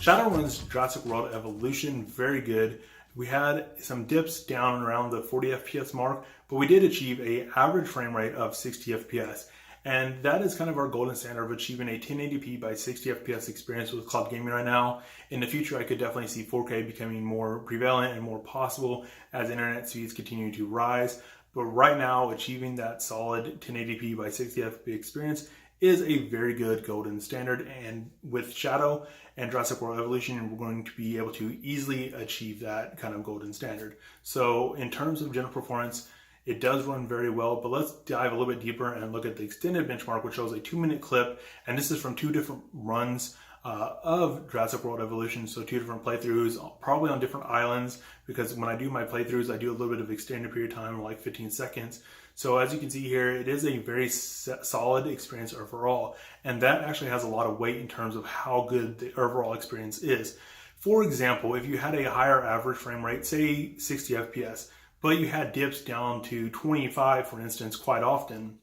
Shadow runs Jurassic World Evolution very good. We had some dips down around the 40 FPS mark, but we did achieve an average frame rate of 60 FPS. And that is kind of our golden standard of achieving a 1080p by 60 FPS experience with cloud gaming right now. In the future, I could definitely see 4K becoming more prevalent and more possible as internet speeds continue to rise. But right now, achieving that solid 1080p by 60 FPS experience is a very good golden standard. And with Shadow and Jurassic World Evolution, we're going to be able to easily achieve that kind of golden standard. So in terms of general performance, it does run very well, but let's dive a little bit deeper and look at the extended benchmark, which shows a 2-minute clip. And this is from 2 different runs of Jurassic World Evolution. So 2 different playthroughs, probably on different islands, because when I do my playthroughs, I do a little bit of extended period of time, like 15 seconds. So as you can see here, it is a very solid experience overall. And that actually has a lot of weight in terms of how good the overall experience is. For example, if you had a higher average frame rate, say 60 FPS, but you had dips down to 25, for instance, quite often,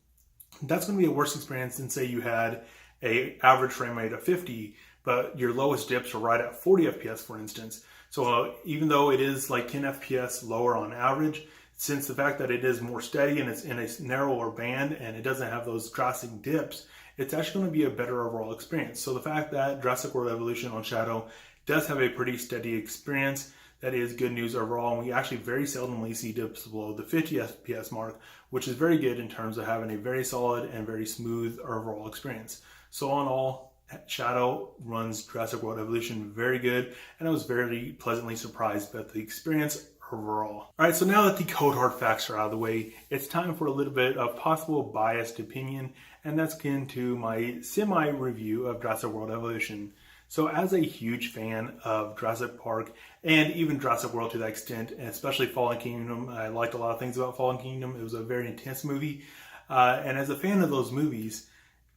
that's going to be a worse experience than say you had a average frame rate of 50, but your lowest dips are right at 40 FPS, for instance. So even though it is like 10 FPS lower on average, since the fact that it is more steady and it's in a narrower band and it doesn't have those drastic dips, it's actually going to be a better overall experience. So the fact that Jurassic World Evolution on Shadow does have a pretty steady experience, that is good news overall, and we actually very seldomly see dips below the 50 FPS mark, which is very good in terms of having a very solid and very smooth overall experience. So all in all, Shadow runs Jurassic World Evolution very good, and I was very pleasantly surprised at the experience overall. Alright, so now that the cold hard facts are out of the way, it's time for a little bit of possible biased opinion, and that's akin to my semi-review of Jurassic World Evolution. So as a huge fan of Jurassic Park and even Jurassic World to that extent, and especially Fallen Kingdom, I liked a lot of things about Fallen Kingdom. It was a very intense movie. And as a fan of those movies,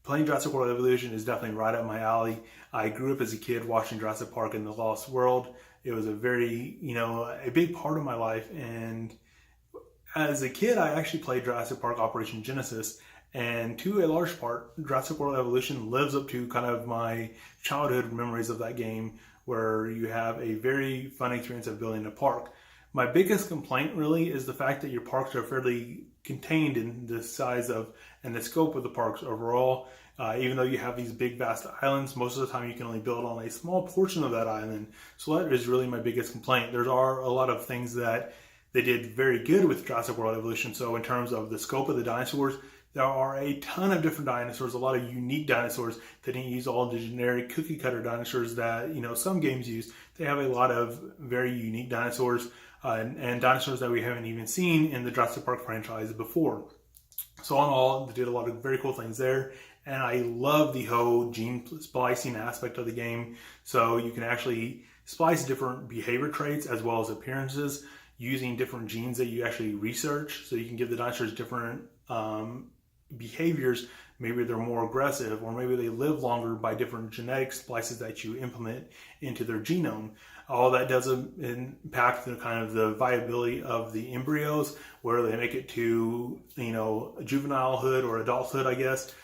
playing Jurassic World Evolution is definitely right up my alley. I grew up as a kid watching Jurassic Park and the Lost World. It was a very, a big part of my life. And as a kid, I actually played Jurassic Park Operation Genesis. And to a large part, Jurassic World Evolution lives up to kind of my childhood memories of that game, where you have a very fun experience of building a park. My biggest complaint really is the fact that your parks are fairly contained in the size of and the scope of the parks overall. Even though you have these big vast islands, most of the time you can only build on a small portion of that island. So that is really my biggest complaint. There are a lot of things that they did very good with Jurassic World Evolution. So in terms of the scope of the dinosaurs, there are a ton of different dinosaurs, a lot of unique dinosaurs. They didn't use all the generic cookie cutter dinosaurs that some games use. They have a lot of very unique dinosaurs and dinosaurs that we haven't even seen in the Jurassic Park franchise before. So all in all, they did a lot of very cool things there. And I love the whole gene splicing aspect of the game. So you can actually splice different behavior traits as well as appearances using different genes that you actually research. So you can give the dinosaurs different behaviors. Maybe they're more aggressive, or maybe they live longer by different genetic splices that you implement into their genome. All that does impact the kind of the viability of the embryos, where they make it to juvenilehood or adulthood, I guess,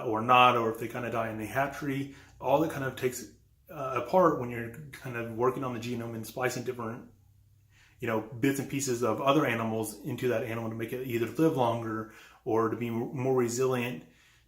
or not, or if they kind of die in the hatchery. All that kind of takes apart when you're kind of working on the genome and splicing different bits and pieces of other animals into that animal to make it either live longer or to be more resilient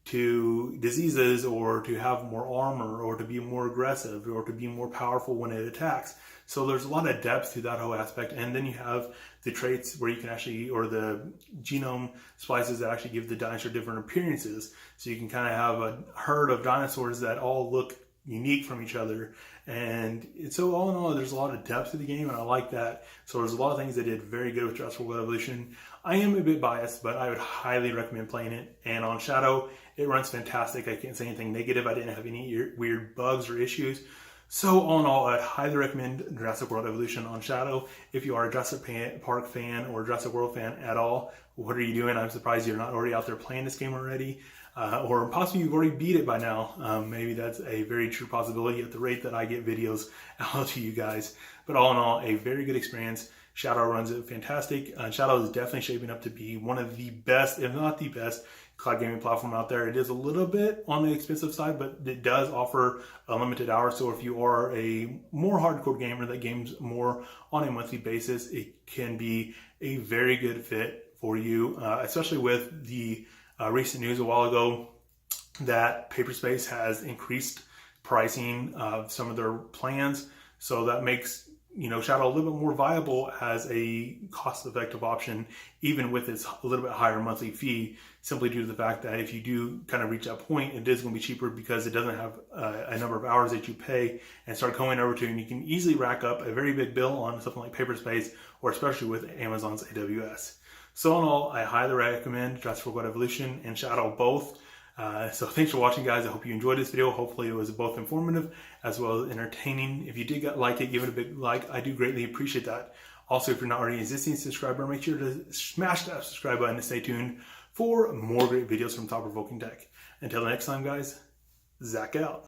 to diseases, or to have more armor, or to be more aggressive, or to be more powerful when it attacks. So there's a lot of depth to that whole aspect. And then you have the traits where you can actually, or the genome splices that actually give the dinosaur different appearances. So you can kind of have a herd of dinosaurs that all look unique from each other. And so all in all, there's a lot of depth to the game, and I like that. So there's a lot of things they did very good with Jurassic World Evolution. I am a bit biased, but I would highly recommend playing it. And on Shadow, it runs fantastic. I can't say anything negative. I didn't have any weird bugs or issues. So all in all, I'd highly recommend Jurassic World Evolution on Shadow. If you are a Jurassic Park fan or Jurassic World fan at all, what are you doing? I'm surprised you're not already out there playing this game already. Or possibly you've already beat it by now. Maybe that's a very true possibility at the rate that I get videos out to you guys. But all in all, a very good experience. Shadow runs it fantastic. Shadow is definitely shaping up to be one of the best, if not the best, cloud gaming platform out there. It is a little bit on the expensive side, but it does offer unlimited hours. So if you are a more hardcore gamer that games more on a monthly basis, it can be a very good fit for you, especially with the recent news a while ago that Paperspace has increased pricing of some of their plans. So that makes Shadow a little bit more viable as a cost-effective option, even with its a little bit higher monthly fee, simply due to the fact that if you do kind of reach that point, it is going to be cheaper because it doesn't have a number of hours that you pay and start going over to, and you can easily rack up a very big bill on something like Paperspace, or especially with Amazon's AWS. So in all, I highly recommend Jurassic World Evolution and Shadow both. So thanks for watching, guys. I hope you enjoyed this video. Hopefully it was both informative as well as entertaining. If you did like it, give it a big like. I do greatly appreciate that. Also, if you're not already an existing subscriber, make sure to smash that subscribe button and stay tuned for more great videos from Provoking Tech. Until next time, guys, Zach out.